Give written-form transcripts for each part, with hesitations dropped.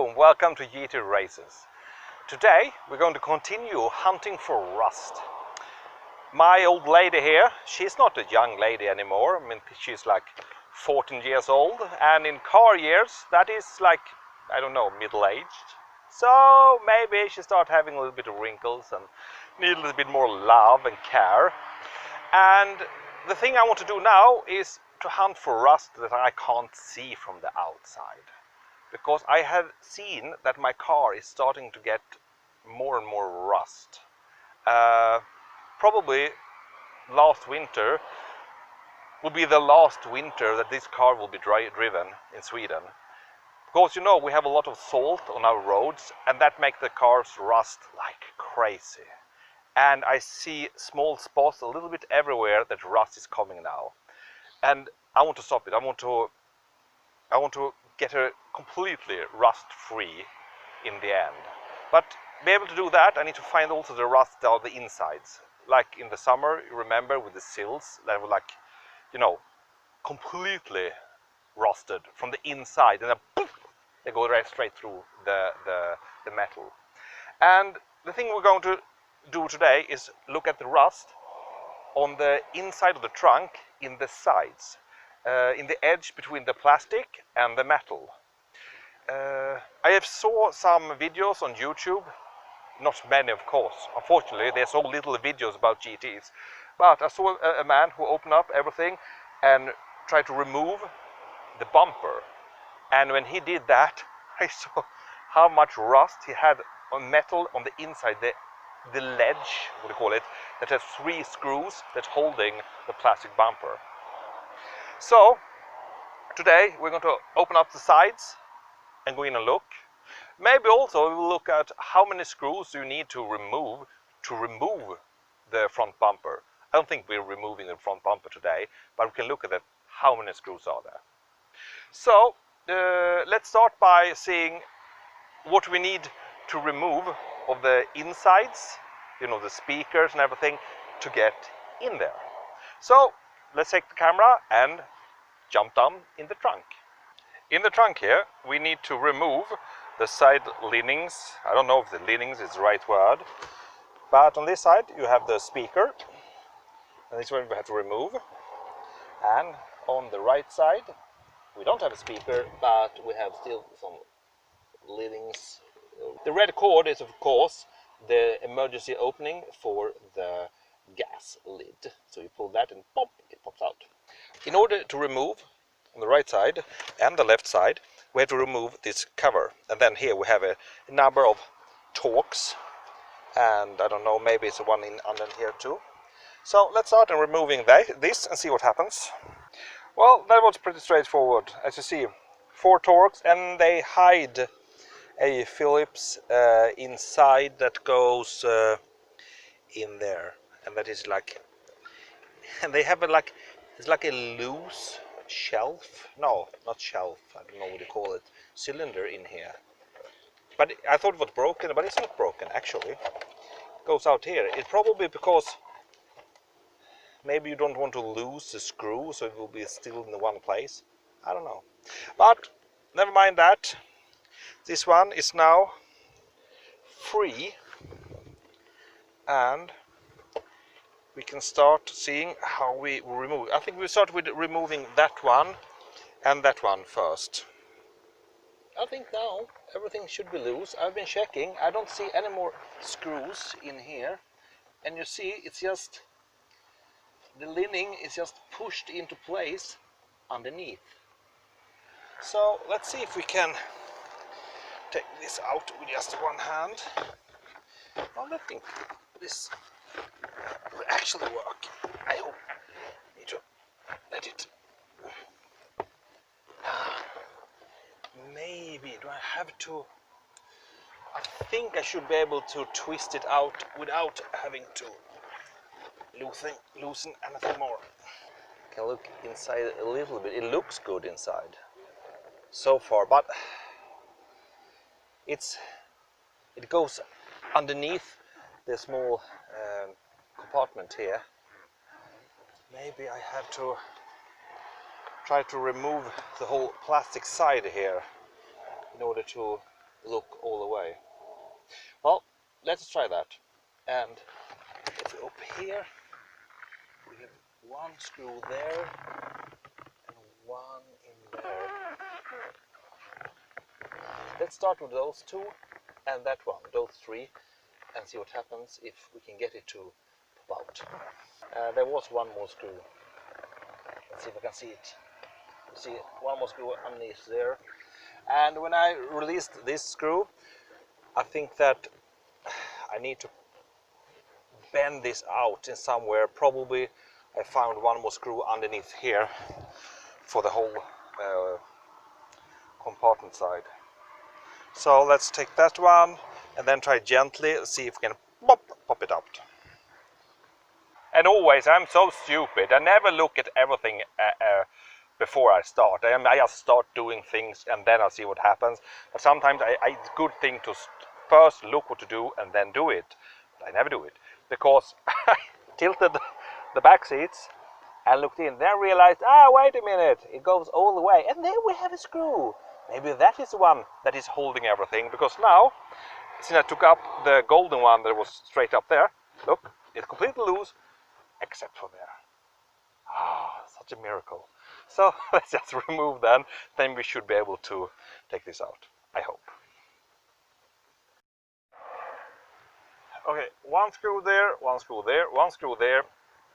Hello and welcome to GT Races. Today we're going to continue hunting for rust. My old lady here, she's not a young lady anymore. I mean, she's like 14 years old, and in car years that is like, I don't know, middle-aged. So maybe she starts having a little bit of wrinkles and need a little bit more love and care. And the thing I want to do now is to hunt for rust that I can't see from the outside. Because I have seen that my car is starting to get more and more rust. Probably last winter will be the last winter that this car will be driven in Sweden. Because you know we have a lot of salt on our roads and that makes the cars rust like crazy. And I see small spots a little bit everywhere that rust is coming now. And I want to stop it. I want to get her completely rust-free in the end. But to be able to do that, I need to find also the rust on the insides. Like in the summer, you remember with the sills that were like, you know, completely rusted from the inside, and then poof, they go right straight through the metal. And the thing we're going to do today is look at the rust on the inside of the trunk, in the sides. In the edge between the plastic and the metal. I have saw some videos on YouTube, not many of course, unfortunately there's so little videos about GTs, but I saw a man who opened up everything and tried to remove the bumper, and when he did that I saw how much rust he had on metal on the inside, the ledge, what do you call it, that has 3 screws that's holding the plastic bumper. So today we're going to open up the sides and go in and look. Maybe also we'll look at how many screws you need to remove the front bumper. I don't think we're removing the front bumper today, but we can look at how many screws are there. So let's start by seeing what we need to remove of the insides, you know, the speakers and everything, to get in there. So let's take the camera and jump down in the trunk. In the trunk here, we need to remove the side linings. I don't know if the linings is the right word, but on this side you have the speaker, and this one we have to remove. And on the right side, we don't have a speaker, but we have still some linings. The red cord is of course the emergency opening for the gas lid. So you pull that and pop, it pops out. In order to remove on the right side and the left side, we have to remove this cover. And then here we have a number of torques, and I don't know, maybe it's one under here too. So let's start in removing this and see what happens. Well, that was pretty straightforward. As you see, 4 torques, and they hide a Phillips inside that goes in there, and that is like, and they have it's like a loose shelf, no, not shelf, I don't know what you call it, cylinder in here. But I thought it was broken, but it's not broken actually. It goes out here. It's probably because maybe you don't want to lose the screw, so it will be still in the one place. I don't know, but never mind that. This one is now free, and we can start seeing how we remove. I think we start with removing that one and that one first. I think now everything should be loose. I've been checking. I don't see any more screws in here, and you see it's just the lining is just pushed into place underneath. So let's see if we can take this out with just one hand. Well, I think this will actually work. I hope. Need to let it. Maybe do I have to? I think I should be able to twist it out without having to loosen anything more. Can look inside a little bit. It looks good inside so far, but it goes underneath the small compartment here. Maybe I have to try to remove the whole plastic side here in order to look all the way. Well, let's try that. And if we open here, we have one screw there and one in there. Let's start with those two and that one, those three, and see what happens if we can get it to pop out. There was one more screw. Let's see if I can see it. You see one more screw underneath there. And when I released this screw, I think that I need to bend this out in somewhere. Probably I found one more screw underneath here for the whole compartment side. So let's take that one and then try gently, see if we can pop it out. And always, I'm so stupid. I never look at everything before I start. I just start doing things and then I'll see what happens. But sometimes it's a good thing to first look what to do and then do it. But I never do it because I tilted the back seats and looked in. Then realized, wait a minute, it goes all the way. And there we have a screw. Maybe that is the one that is holding everything. Because now, since I took up the golden one that was straight up there, look, it's completely loose. Except for there. Such a miracle. So let's just remove them, then we should be able to take this out, I hope. Okay, one screw there, one screw there, one screw there,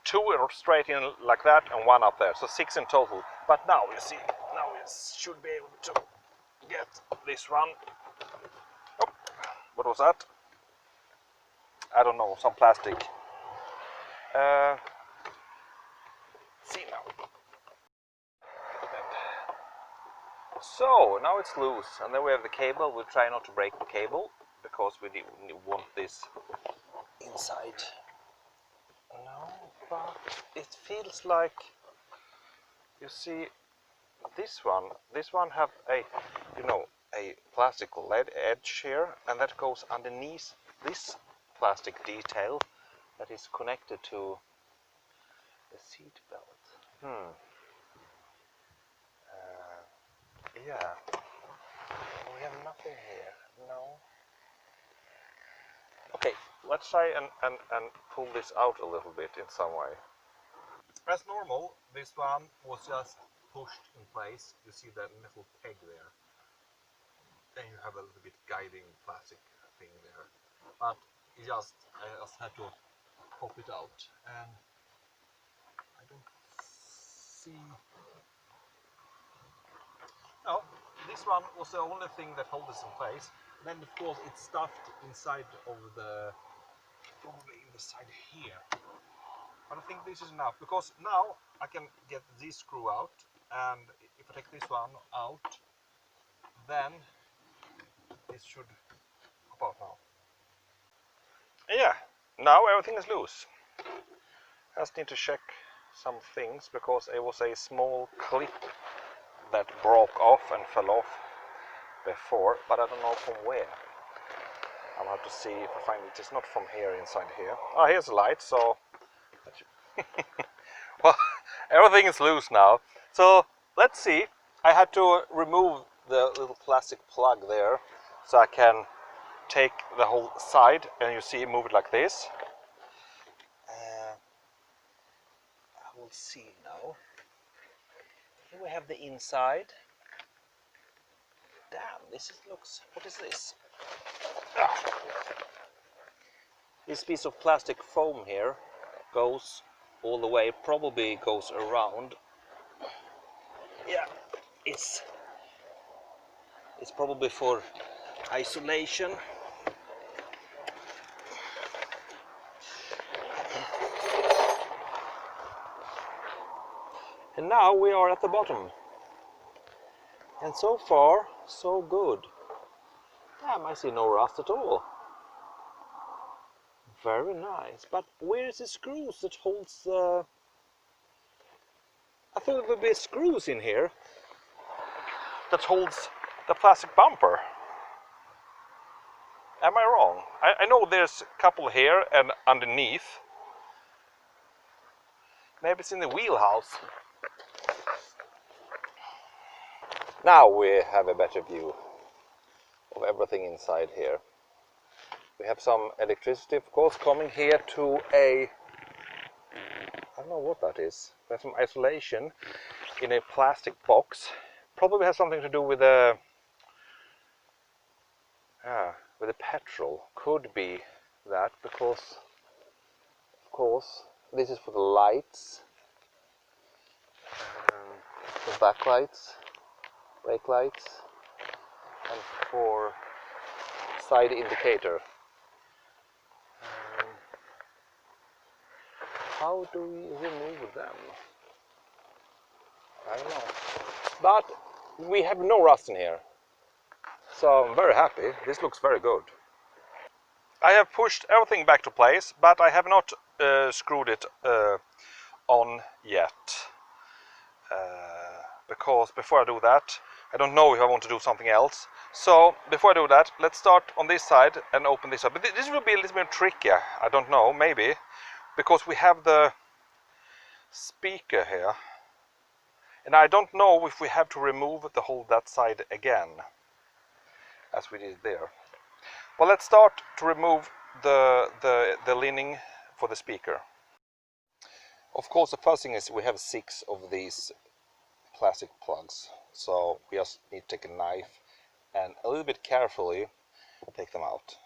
two straight in like that and one up there, so 6 in total. But now you see, now we should be able to get this one. Oh, what was that? I don't know, some plastic. See now. So now it's loose, and then we have the cable. We'll try not to break the cable because we want this inside. No, but it feels like, you see, this one have a, a plastic lead edge here, and that goes underneath this plastic detail that is connected to the seat belt. Yeah, we have nothing here, no. Okay, let's try and pull this out a little bit in some way. As normal, this one was just pushed in place. You see that metal peg there. Then you have a little bit guiding plastic thing there. But I just had to pop it out, and I don't see. No, this one was the only thing that holds this in place. Then of course it's stuffed inside of the, probably in the side here. But I think this is enough, because now I can get this screw out, and if I take this one out, then this should pop out now. And yeah, now everything is loose. I just need to check some things, because it was a small clip that broke off and fell off before, but I don't know from where. I'll have to see if I find it. It's not from here, inside here. Oh, here's the light, so well, everything is loose now. So let's see. I had to remove the little plastic plug there, so I can take the whole side, and you see, move it like this. I will see now. Here we have the inside. Damn, this looks, what is this? This piece of plastic foam here goes all the way, probably goes around. Yeah, it's probably for isolation. And now we are at the bottom. And so far, so good. Damn, I see no rust at all. Very nice. But where is the screws that holds the... I thought it would be screws in here that holds the plastic bumper. Am I wrong? I know there's a couple here and underneath. Maybe it's in the wheelhouse. Now we have a better view of everything inside here. We have some electricity, of course, coming here to a, I don't know what that is. We have some isolation in a plastic box. Probably has something to do with the petrol. Could be that, because of course this is for the lights, the backlights, brake lights, and for side indicator. How do we remove them? I don't know. But we have no rust in here, so I'm very happy. This looks very good. I have pushed everything back to place, but I have not screwed it on yet. Because before I do that, I don't know if I want to do something else. So before I do that, let's start on this side and open this up. But this will be a little bit trickier. I don't know, maybe, because we have the speaker here, and I don't know if we have to remove the whole that side again, as we did there. Well, let's start to remove the lining for the speaker. Of course, the first thing is we have 6 of these plastic plugs, so we just need to take a knife and a little bit carefully take them out.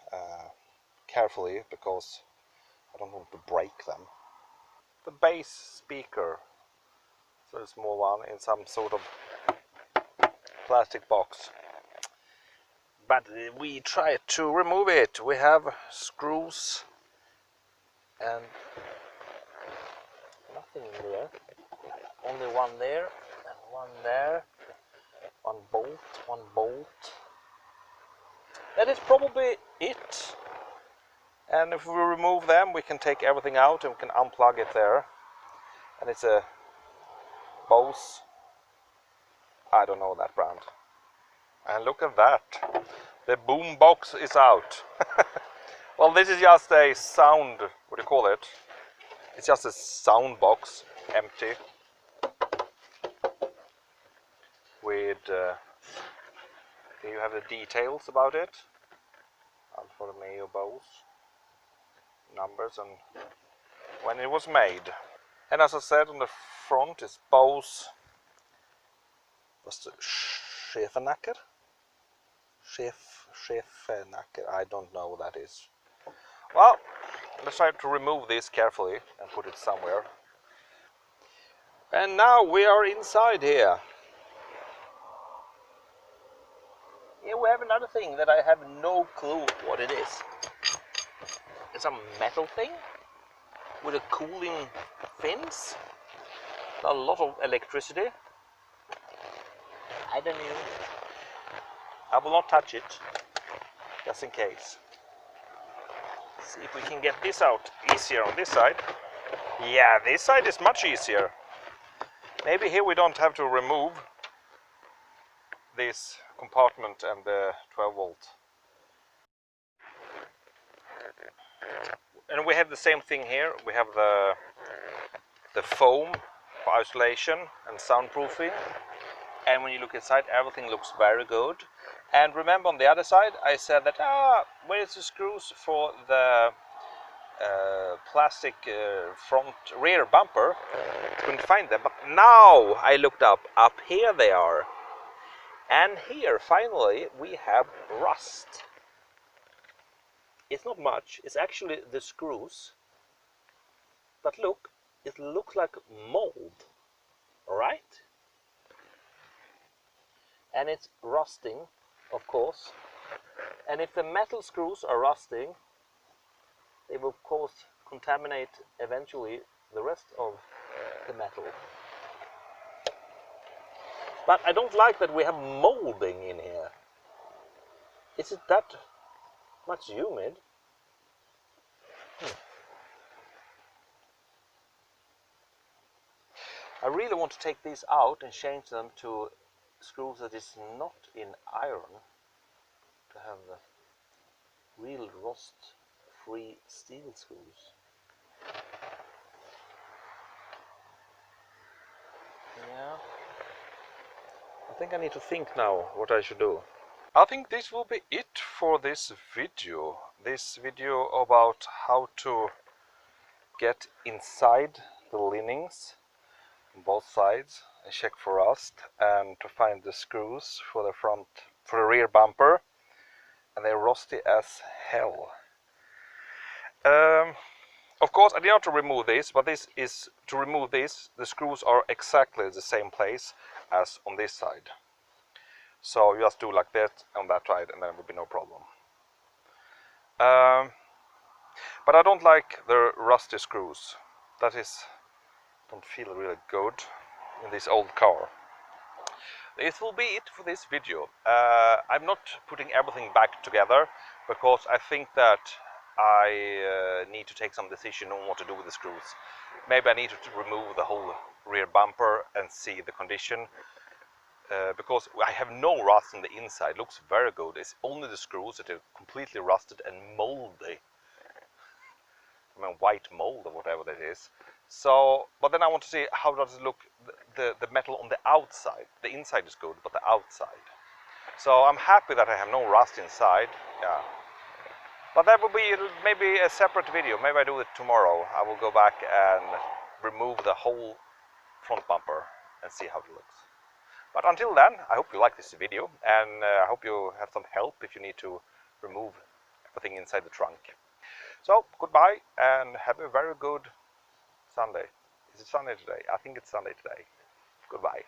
Carefully, because I don't want to break them. The bass speaker, so a small one in some sort of plastic box. But we try to remove it. We have screws and nothing in there. Only one there and one there. One bolt. That is probably it. And if we remove them, we can take everything out and we can unplug it there. And it's a Bose, I don't know that brand. And look at that, the boom box is out. Well, this is just a sound, what do you call it? It's just a sound box, empty. With, here you have the details about it. Alfa Romeo Bose, numbers and when it was made. And as I said, on the front is Bose, what's the Schäfernacker? Schäfernacker, I don't know what that is. Well, let's try to remove this carefully and put it somewhere. And now we are inside here. Here we have another thing that I have no clue what it is. It's a metal thing with a cooling fins. A lot of electricity. I don't know. I will not touch it, just in case. See if we can get this out easier on this side. Yeah, this side is much easier. Maybe here we don't have to remove this compartment and the 12 volt. And we have the same thing here. We have the foam for isolation and soundproofing. And when you look inside, everything looks very good. And remember, on the other side, I said that where's the screws for the plastic front rear bumper? Couldn't find them, but now I looked up here they are. And here, finally, we have rust. It's not much, it's actually the screws. But look, it looks like mold, right? And it's rusting, of course. And if the metal screws are rusting, they will of course contaminate eventually the rest of the metal. But I don't like that we have molding in here. Is it that much humid? I really want to take these out and change them to screws that is not in iron, to have the real rust-free steel screws. Yeah, I think I need to think now what I should do. I think this will be it for this video. This video about how to get inside the linings on both sides and check for rust, and to find the screws for the rear bumper, and they're rusty as hell. Of course, I did not to remove this, but this is to remove this. The screws are exactly the same place as on this side. So you just do like that on that side, and then it will be no problem. But I don't like the rusty screws. Don't feel really good in this old car. This will be it for this video. I'm not putting everything back together because I think that I need to take some decision on what to do with the screws. Maybe I need to remove the whole rear bumper and see the condition. Because I have no rust on the inside. It looks very good. It's only the screws that are completely rusted and moldy. I mean, white mold or whatever that is. So, but then I want to see how does it look, the metal on the outside. The inside is good, but the outside. So I'm happy that I have no rust inside. Yeah. But that will be maybe a separate video. Maybe I do it tomorrow. I will go back and remove the whole front bumper and see how it looks. But until then, I hope you like this video, and I hope you have some help if you need to remove everything inside the trunk. So, goodbye, and have a very good Sunday. Is it Sunday today? I think it's Sunday today. Goodbye.